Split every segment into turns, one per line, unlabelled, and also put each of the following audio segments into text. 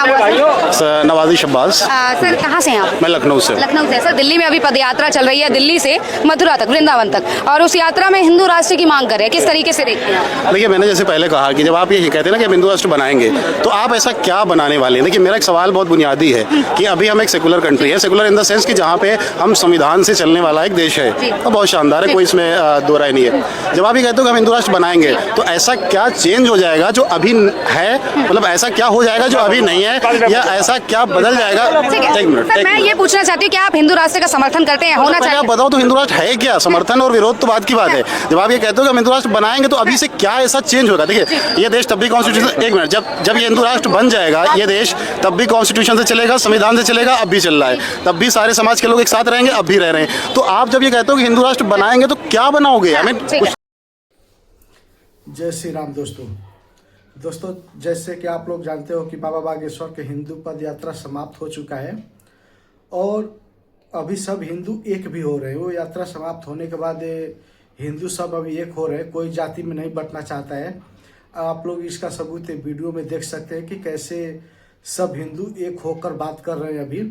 नाम हुआ
सर? नवाजी शब्बाज।
सर कहाँ से हैं आप?
मैं लखनऊ से।
लखनऊ से। सर दिल्ली में अभी पदयात्रा चल रही है, दिल्ली से मथुरा तक, वृंदावन तक, और उस यात्रा में हिंदू राष्ट्र की मांग कर रहे हैं, किस तरीके से देखते हैं?
देखिए, मैंने जैसे पहले कहा कि जब आप ये कहते हैं ना कि हम हिंदू राष्ट्र बनाएंगे, तो आप ऐसा क्या बनाने वाले हैं? देखिए, मेरा एक सवाल बहुत बुनियादी है कि अभी हम एक सेकुलर कंट्री है, सेकुलर इन द सेंस कि जहाँ पे हम संविधान से चलने वाला एक देश है, और बहुत शानदार है, कोई इसमें दो राय नहीं है। जब आप ये कहते हो कि हम हिंदू राष्ट्र बनाएंगे, तो ऐसा क्या चेंज हो जाएगा जो अभी है, मतलब ऐसा क्या हो जाएगा जो अभी नहीं है, या ऐसा क्या बदल जाएगा? एक मिनट,
सर मैं ये पूछना चाहती हूँ कि आप हिंदू राष्ट्र का समर्थन करते हैं? होना चाहिए।
आप बताओ तो हिंदू राष्ट्र है क्या? समर्थन और विरोध तो बात की बात है। जब आप ये कहते हो कि हम हिंदू राष्ट्र बनाएंगे, तो अभी से क्या ऐसा चेंज होगा? देखिए, ये देश तब भी कॉन्स्टिट्यूशन, एक मिनट, जब ये हिंदू राष्ट्र बन जाएगा, ये देश तब भी कॉन्स्टिट्यूशन से चलेगा, संविधान से चलेगा, अब भी चल रहा है, तब भी सारे समाज के लोग एक साथ रहेंगे, अब भी रह रहे हैं। तो आप जब ये कहते हो कि हिंदू राष्ट्र बनाएंगे, तो क्या बनाओगे? हमें
जय श्री राम। दोस्तों जैसे कि आप लोग जानते हो कि बाबा बागेश्वर के हिंदू पद यात्रा समाप्त हो चुका है, और अभी सब हिंदू एक भी हो रहे हैं। वो यात्रा समाप्त होने के बाद हिंदू सब अभी एक हो रहे हैं, कोई जाति में नहीं बंटना चाहता है। आप लोग इसका सबूत वीडियो में देख सकते हैं कि कैसे सब हिंदू एक होकर बात कर रहे हैं अभी।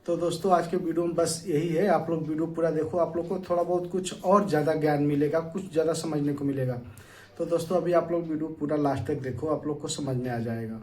तो दोस्तों आज के वीडियो में बस यही है, आप लोग वीडियो पूरा देखो, आप लोग को थोड़ा बहुत कुछ और ज़्यादा ज्ञान मिलेगा, कुछ ज़्यादा समझने को मिलेगा। तो दोस्तों अभी आप लोग वीडियो पूरा लास्ट तक देखो, आप लोग को समझ में आ जाएगा।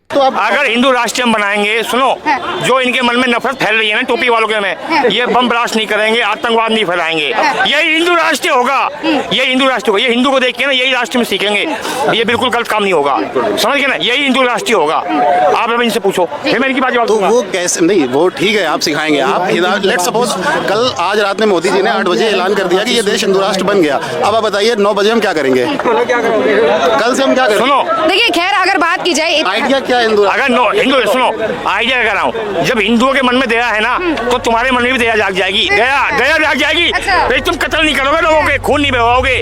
तो अगर हिंदू राष्ट्र हम बनाएंगे, सुनो, जो इनके मन में नफरत फैल रही है ना टोपी वालों के में, ये बम ब्लास्ट नहीं करेंगे, आतंकवाद नहीं फैलाएंगे, यही हिंदू राष्ट्र होगा। ये हिंदू राष्ट्र होगा, ये हिंदू को देख के ना यही राष्ट्र में सीखेंगे, ये बिल्कुल गलत काम नहीं होगा, समझ गए ना? यही हिंदू राष्ट्र होगा। आप अब इनसे पूछो, फिर मैं इनकी बात जवाब दूंगा।
वो कैसे? नहीं, वो ठीक है, आप सिखाएंगे। आप लेट सपोज कल आज रात में मोदी जी ने 8 बजे ऐलान कर दिया कि ये देश हिंदू राष्ट्र बन गया। अब आप बताइए 9 बजे हम क्या करेंगे? कल से हम क्या करेंगे?
सुनो,
देखिए खैर अगर बात की जाए,
आइडिया क्या है हिंदू?
अगर हिंदू, सुनो, आइडिया कह रहा हूँ, जब हिंदुओं के मन में दया है ना, तो तुम्हारे मन में भी दया जाग जाएगी, दया जाग जाएगी। फिर तुम कत्ल नहीं करोगे लोगों के, खून नहीं बहाओगे।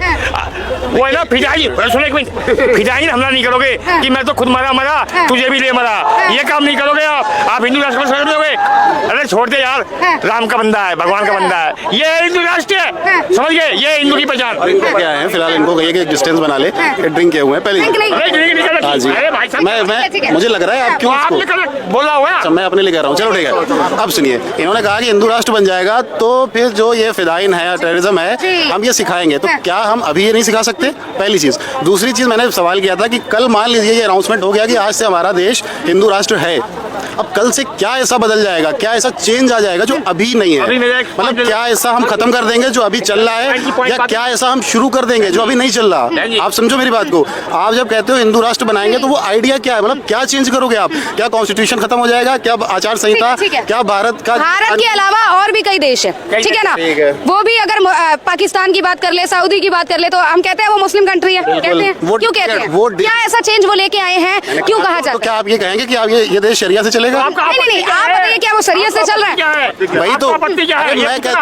वो है ना फिदाई, सुनो एक मिनट, फिदाई हमला नहीं करोगे कि मैं तो खुद मरा तुझे भी ले मरा, ये काम नहीं करोगे आप हिंदू राष्ट्र को छोड़ दोगे। अरे छोड़ दे यार, राम का बंदा है, भगवान का बंदा है, ये हिंदू राष्ट्र है, समझ गए? ये हिंदू की पहचान।
क्या है? फिलहाल इनको कहिए कि डिस्टेंस बना ले, ड्रिंक किए हुए हैं पहले। हाँ जी, मैं मुझे लग रहा है आप क्यों
बोला हुआ?
अच्छा, मैं अपने लिए कह रहा हूँ, चलो ठीक है। अब सुनिए, इन्होंने कहा कि हिंदू राष्ट्र बन जाएगा, तो फिर जो ये फिदाइन है, टेररिज्म है, हम ये सिखाएंगे। तो क्या हम अभी ये नहीं सिखा सकते? पहली चीज। दूसरी चीज, मैंने सवाल किया था कि कल मान लीजिए ये अनाउंसमेंट हो गया कि आज से हमारा देश हिंदू राष्ट्र है, अब कल से क्या ऐसा बदल जाएगा, क्या ऐसा चेंज आ जाएगा जो अभी नहीं है? मतलब क्या ऐसा हम खत्म कर देंगे जो अभी चल रहा है, या क्या ऐसा हम शुरू कर देंगे जो अभी नहीं चल रहा? आप समझो मेरी बात को। आप जब कहते हो हिंदू राष्ट्र बनाएंगे, तो वो आइडिया क्या है? मतलब क्या चेंज करोगे आप? क्या कॉन्स्टिट्यूशन खत्म हो जाएगा? क्या आचार संहिता? क्या भारत
के अलावा और भी कई देश है, ठीक है ना? वो भी अगर पाकिस्तान की बात कर ले, सऊदी की बात कर ले, तो हम कहते हैं वो मुस्लिम कंट्री है, कहते हैं। क्यों कहते हैं? क्या ऐसा चेंज वो लेके आए हैं, क्यों कहा जाता है?
तो क्या आप ये कहेंगे कि आप ये देश शरिया से चलेगा?
नहीं, आप बताइए क्या वो शरीयत से चल रहा है?
वही तो
आपत्ति क्या है?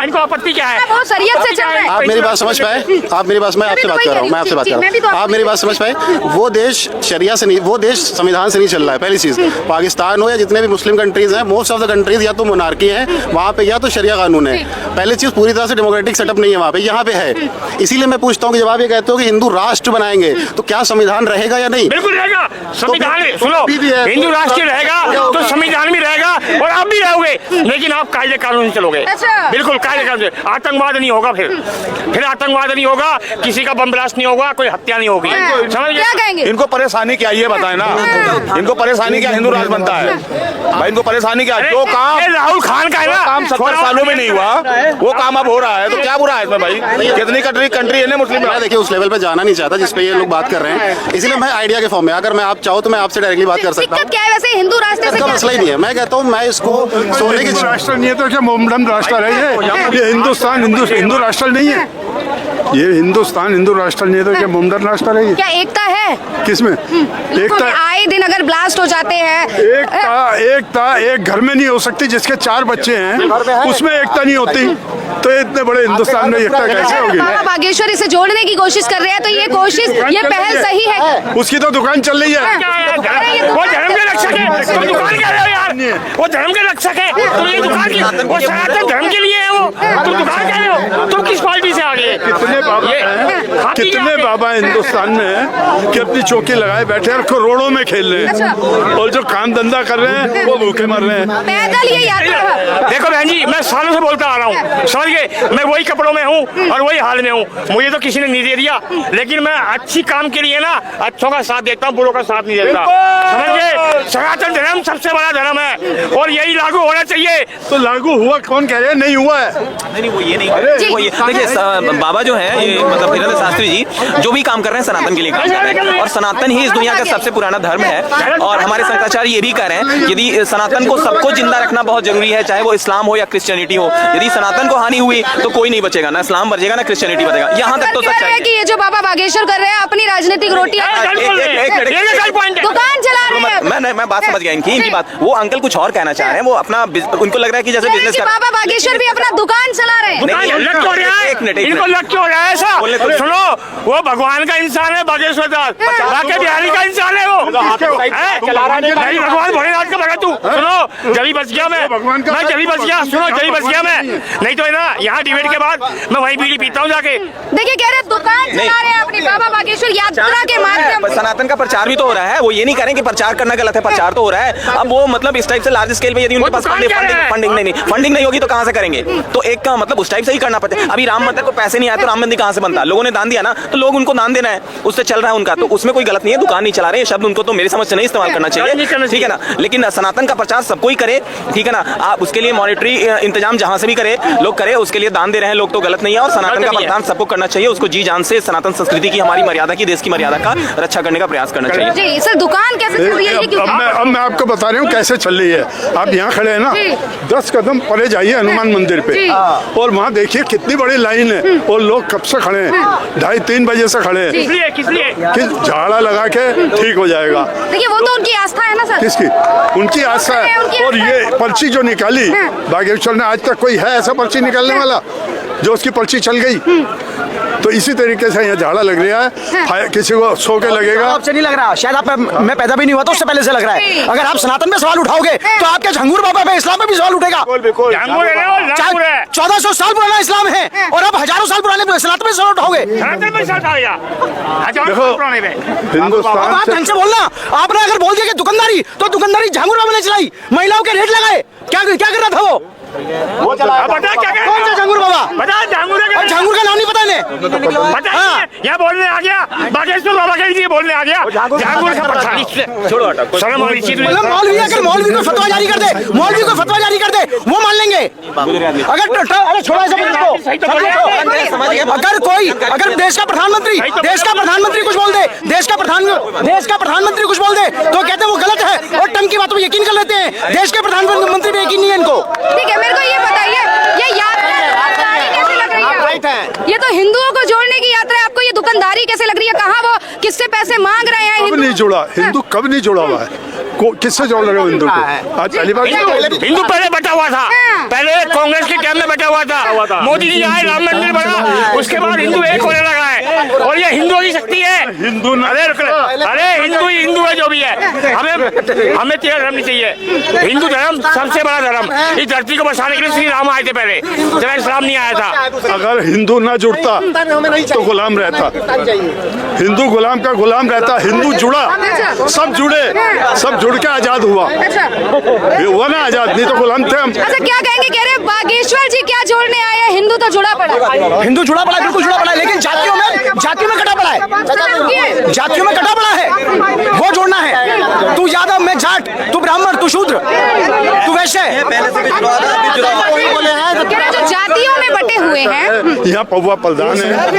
इनको आपत्ति क्या है?
वो शरीयत से चल रहा है।
आप मेरी बात समझ पाए? आप मेरी बात, मैं आपसे बात कर रहा हूँ, मैं आपसे बात कर रहा हूँ, आप मेरी बात समझ पाए? वो देश शरिया से नहीं, वो देश संविधान से नहीं चल रहा है, पहली चीज। पाकिस्तान हो या जितने भी मुस्लिम कंट्रीज हैं, मोस्ट ऑफ द कंट्रीज या तो मोनार्की है वहाँ पे, या तो शरिया कानून है। पहली चीज, पूरी तरह से डेमोक्रेटिक सेटअप नहीं है वहाँ पे, यहाँ पे है। इसीलिए मैं पूछता हूँ कि जब आप ये कहते हो कि हिंदू राष्ट्र बनाएंगे, तो क्या संविधान रहेगा या नहीं?
बिल्कुल रहेगा संविधान। सुनो, हिंदू राष्ट्र रहेगा तो संविधान भी रहेगा, और आप भी रहोगे, लेकिन आप कायदे कानून से चलोगे। बिल्कुल कायदे कानून से। आतंकवाद नहीं होगा, फिर आतंकवाद नहीं होगा, किसी का बम ब्लास्ट नहीं होगा, कोई हत्या नहीं होगी। समझ गए?
इनको परेशानी क्या ये बताए ना, इनको परेशानी क्या हिंदू राष्ट्र बनता है? भाई इनको परेशानी क्या? जो काम
राहुल खान का है ना,
काम 70 सालों में नहीं हुआ, वो काम अब हो रहा है, तो क्या बुरा है इसमें? भाई कितनी कंट्री है ना मुस्लिम।
मैं देखिए उस लेवल पे जाना नहीं चाहता जिस पे ये लोग बात कर रहे हैं, इसलिए मैं आइडिया के फॉर्म में, अगर मैं आप चाहो तो मैं आपसे डायरेक्टली बात कर सकता हूँ।
क्या है वैसे हिंदू राष्ट्र से?
मसला ही नहीं है, मैं कहता हूँ मैं इसको सोने की
राष्ट्र नहीं है तो क्या मोमडन राष्ट्र है? ये हिंदुस्तान हिंदू राष्ट्र नहीं है, ये हिंदुस्तान हिंदू राष्ट्र नहीं है तो क्या मोमडन राष्ट्र है?
क्या एकता है?
किसमें एकता?
आए दिन अगर ब्लास्ट हो जाते हैं,
एकता एक घर में नहीं हो सकती जिसके 4 बच्चे हैं, उसमें एकता नहीं होती, तो इतने बड़े हिंदुस्तान में एकता कैसे होगी?
बाबा बागेश्वर इसे जोड़ने की कोशिश कर रहे हैं, तो ये कोशिश, ये पहल सही है।
उसकी तो दुकान चल रही है।
वो धर्म के रक्षक है, तुम दुकान क्या रहे हो यार? वो धर्म के रक्षक है, तुम ये दुकान की, वो सनातन धर्म के लिए है, वो तुम दुकान कह रहे हो, तुम किस पार्टी से आ गए?
कितने बाबा हिंदुस्तान में कि अपनी चौकी लगाए बैठे और करोड़ों में खेल रहे हैं, और जो काम धंधा कर रहे हैं वो भूखे मर रहे हैं।
पैदल ये यात्रा।
देखो बहन जी, मैं सालों से बोलता आ रहा हूँ, समझ गए, मैं वही कपड़ों में हूँ और वही हाल में हूँ, मुझे तो किसी ने नहीं दे दिया, लेकिन मैं अच्छी काम के लिए ना अच्छों का साथ देता हूँ, बुरों का साथ नहीं देता, समझ गए। सनातन धर्म सबसे बड़ा धर्म है और यही लागू होना चाहिए।
तो लागू हुआ, कौन कह रहे हैं नहीं हुआ है?
नहीं, वो ये नहीं, वो ये देखिए, बाबा जो है ये मतलब वीरेंद्र शास्त्री जी जो भी काम कर रहे हैं सनातन के लिए काम कर रहे हैं, और सनातन ही इस दुनिया का सबसे पुराना धर्म है। और हमारे शंकराचार्य ये भी कह रहे हैं, यदि सनातन को सबको जिंदा रखना बहुत जरूरी है, चाहे वो इस्लाम हो या क्रिश्चियनिटी हो। यदि सनातन को हानि हुई तो कोई नहीं बचेगा, ना इस्लाम बचेगा ना क्रिश्चियनिटी बचेगा। यहाँ तक तो सच है
कि ये जो बाबा बागेश्वर कर रहे हैं अपनी राजनीतिक रोटी दुकान चला रहे हैं।
मैं बात समझ गया इनकी बात। वो अंकल कुछ और कहना चाह रहे हैं, वो अपना उनको लग रहा है कि जैसे बिजनेस कर
बाबा बागेश्वर भी अपना दुकान चला रहे हैं।
इनको लग क्यों रहा है ऐसा? सुनो, वो भगवान का इंसान है बागेश्वर दास, बाके बिहारी का इंसान है वो, नहीं भगवान भोलेनाथ का भगत तू। सुनो, जल्दी बच गया मैं जल्दी बच गया, सुनो जल्दी बच गया मैं, नहीं तो है ना यहाँ डिबेट के बाद मैं वही बीड़ी पीता हूँ जाके।
देखिए कह रहे दुकान चला रहे हैं अपनी बाबा बागेश्वर यात्रा के माध्यम से।
सनातन का प्रचार भी तो हो रहा है, वो ये नहीं करें कि प्रचार करना गलत है, प्रचार तो हो रहा है। अब वो मतलब इस टाइप से लार्ज स्केल पे यदि उनके पास फंडिंग नहीं होगी तो कहाँ से करेंगे? तो एक का मतलब उस टाइप से ही करना पड़ता है। अभी राम मंदिर को पैसे नहीं आए तो राम मंदिर कहाँ से बनता? लोगों ने दान दिया ना, तो लोग उनको दान देना है, उससे चल रहा है उनका, तो उसमें कोई गलत नहीं है। दुकान नहीं चला रहे, शब्द उनको तो मेरी समझ से नहीं इस्तेमाल करना चाहिए, ठीक है ना। लेकिन सनातन का प्रचार सबको ही करे, ठीक है ना। आप उसके लिए मॉनिटरी इंतजाम जहां से भी करे लोग करे, उसके लिए दान दे रहे हैं लोग तो गलत नहीं है। और सनातन का प्रचार सबको करना चाहिए, उसको जी जान से सनातन संस्कृति की, हमारी मर्यादा की, देश की मर्यादा का रक्षा करने का प्रयास करना चाहिए।
जी सर, दुकान कैसे चल रही है?
अब मैं आपको बता रही हूँ कैसे चल रही है। आप यहाँ खड़े हैं ना, 10 कदम परे जाइए हनुमान मंदिर पे, और वहाँ देखिए कितनी बड़ी लाइन है, और लोग कब से खड़े हैं, 2:30-3 बजे से खड़े हैं।
किस लिए?
कि झाड़ा लगा के ठीक हो जाएगा।
देखिए वो तो उनकी आस्था है ना सर।
किसकी? उनकी आस्था है। और ये पर्ची जो निकाली बागेश्वर ने, आज तक कोई है ऐसा पर्ची निकालने वाला जो उसकी पर्ची चल गई? तो इसी तरीके से यहाँ झाड़ा लग रहा है, किसी को 100 के लगेगा।
आपसे नहीं लग रहा, शायद आप मैं पैदा भी नहीं हुआ तो उससे पहले से लग रहा है। अगर आप सनातन में सवाल उठाओगे तो आपके झंगूर बाबा पे इस्लाम में भी सवाल उठेगा। 1400 साल पुराना इस्लाम है और आप हजारों साल पुराने सनातन में सवाल उठाओगे।
देखो हिंदुस्तान,
आप ढंग से बोलना। आपने अगर बोल दिया कि दुकानदारी, तो दुकानदारी झांगुर बाबा ने चलाई, महिलाओं के रेट लगाए, क्या कर रहा था वो चला? कौन सा झांगुर बाबा? और झांगुर का नाम नहीं पता इन्हें?
यहाँ बोलने आ गया बागेश्वर बाबा के लिए बोलने आ गया, झांगुर का प्रचार छोड़ो, शर्म होनी चाहिए।
मतलब मौलवी को फतवा जारी कर दे, वो मान लेंगे। अगर छोड़ा अगर देश का प्रधानमंत्री कुछ बोल दे, देश का प्रधानमंत्री कुछ बोल दे तो कहते हैं वो गलत है, और टर्म की बातों पर यकीन कर लेते हैं। देश के प्रधानमंत्री पे यकीन नहीं है इनको।
ठीक है, मेरे को ये बताइए, ये यात्रा कैसे लग रही है? ये तो हिंदुओं को जोड़ने की यात्रा है, आपको ये दुकानदारी कैसे लग रही है? कहाँ वो किससे पैसे मांग रहे हैं?
कब नहीं जोड़ा हिंदू, कब नहीं जोड़ा हुआ है? किससे जोड़ रहे हो हिंदू को? आज पहली बार
हिंदू पहले बटा हुआ था, पहले कांग्रेस के टाइम में बटा हुआ था, मोदी जी आए, राम मंदिर बना, उसके बाद हिंदू एक होने लगा है, और ये हिंदुओं की शक्ति है।
हिंदू
अरे हिंदू है जो भी है, हमें तेरा धर्म नहीं चाहिए। हिंदू धर्म सबसे बड़ा धर्म, इस धरती को बसाने के लिए श्री राम आए थे पहले, जब इस्लाम नहीं आया था।
अगर हिंदू ना जुड़ता तो गुलाम रहता, हिंदू गुलाम का गुलाम रहता। हिंदू जुड़ा, सब जुड़ के आजाद हुआ, हुआ ना आजाद, नहीं तो गुलाम थे हम।
अच्छा क्या कहेंगे? कह रहे बागेश्वर जी क्या जोड़ने आए हैं? हिंदू तो जुड़ा पड़ा,
हिंदू जुड़ा पड़ा, बिल्कुल जुड़ा पड़ा है, लेकिन जातियों में कटा पड़ा है, जातियों में कटा पड़ा है, वो जोड़ना है। तू यादव, मैं जाट, तू ब्राह्मण, तू शूद्र, तू वैश्य,
जो जातियों में बटे हुए हैं।
यहाँ पौवा प्रधान है
और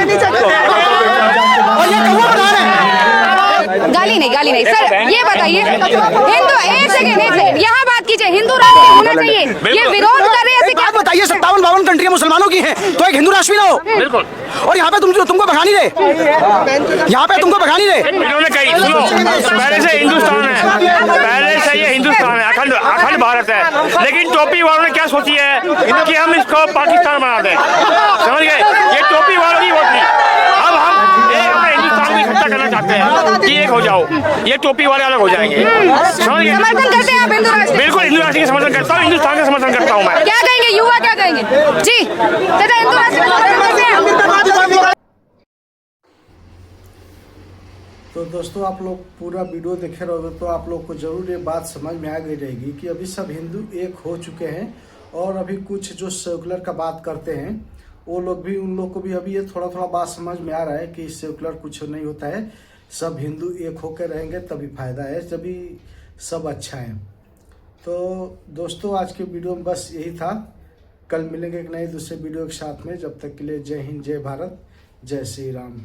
ये कौवा प्रधान है।
गाली नहीं सर, ये बताइए हिंदू, एक सेकंड यहाँ बात कीजिए, हिंदू राष्ट्र होना चाहिए, ये विरोध कर रहे हैं।
बात बताइए, 57-52 कंट्रियां मुसलमानों की हैं, तो एक हिंदू राष्ट्र भी ना हो?
बिल्कुल।
और यहाँ पे तुमको भगा नहीं दे,
इन्होंने कही, सुनो, पहले से हिंदुस्तान है, पहले से ये हिंदुस्तान है, अखंड भारत है, लेकिन टोपी वालों ने क्या सोची है कि हम इसको पाकिस्तान बना दें, समझ गए? ये टोपी वालों की वोट थी। अब हम हिंदुस्तान को इकट्ठा करना चाहते हैं। चाहते हैं कि एक हो जाओ, ये टोपी वाले अलग हो जाएंगे। समझ गए?
समर्थन करते हैं आप हिंदू राष्ट्र?
बिल्कुल हिंदू राष्ट्र का समर्थन करता हूँ, हिंदुस्तान का समर्थन करता हूँ मैं।
क्या कहेंगे युवा, क्या कहेंगे जी? चाचा हिंदू राष्ट्र का समर्थन करते हैं?
तो दोस्तों आप लोग पूरा वीडियो देखे रहोगे तो आप लोग को जरूर ये बात समझ में आ गई रहेगी कि अभी सब हिंदू एक हो चुके हैं। और अभी कुछ जो सेकुलर का बात करते हैं वो लोग भी, उन लोग को भी अभी ये थोड़ा थोड़ा बात समझ में आ रहा है कि सेकुलर कुछ नहीं होता है, सब हिंदू एक होकर रहेंगे तभी फायदा है, तभी सब अच्छा है। तो दोस्तों आज के वीडियो में बस यही था। कल मिलेंगे एक नए दूसरे वीडियो के साथ में। जब तक के लिए जय हिंद, जय भारत, जय श्री राम।